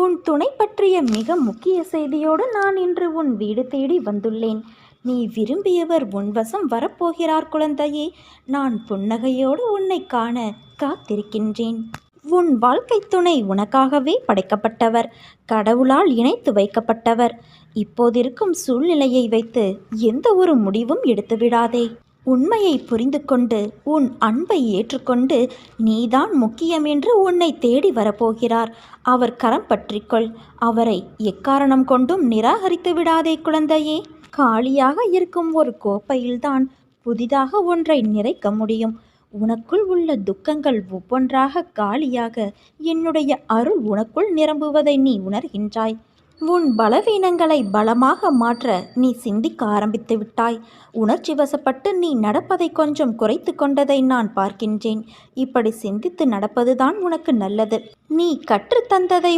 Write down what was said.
உன் துணை பற்றிய மிக முக்கிய செய்தியோடு நான் இன்று உன் வீடு தேடி வந்துள்ளேன். நீ விரும்பியவர் உன் வசம் வரப்போகிறார் குழந்தையே. நான் புன்னகையோடு உன்னை காண காத்திருக்கின்றேன். உன் வாழ்க்கை துணை உனக்காகவே படைக்கப்பட்டவர், கடவுளால் இணைத்து வைக்கப்பட்டவர். இப்போதிருக்கும் சூழ்நிலையை வைத்து எந்த ஒரு முடிவும் எடுத்துவிடாதே. உண்மையை புரிந்து கொண்டு உன் அன்பை ஏற்றுக்கொண்டு நீதான் முக்கியம் என்று உன்னை தேடி வரப்போகிறார். அவர் கரம் பற்றிக்கொள். அவரை எக்காரணம் கொண்டும் நிராகரித்து விடாதே குழந்தையே. காலியாக இருக்கும் ஒரு கோப்பையில்தான் புதிதாக ஒன்றை நிறைக்க முடியும். உனக்குள் உள்ள துக்கங்கள் ஒவ்வொன்றாக காலியாக என்னுடைய அருள் உனக்குள் நிரம்புவதை நீ உணர்கின்றாய். உன் பலவீனங்களை பலமாக மாற்ற நீ சிந்திக்க ஆரம்பித்து விட்டாய். உணர்ச்சி வசப்பட்டு நீ நடப்பதை கொஞ்சம் குறைத்து கொண்டதை நான் பார்க்கின்றேன். இப்படி சிந்தித்து நடப்பதுதான் உனக்கு நல்லது. நீ கற்றுத்தந்ததை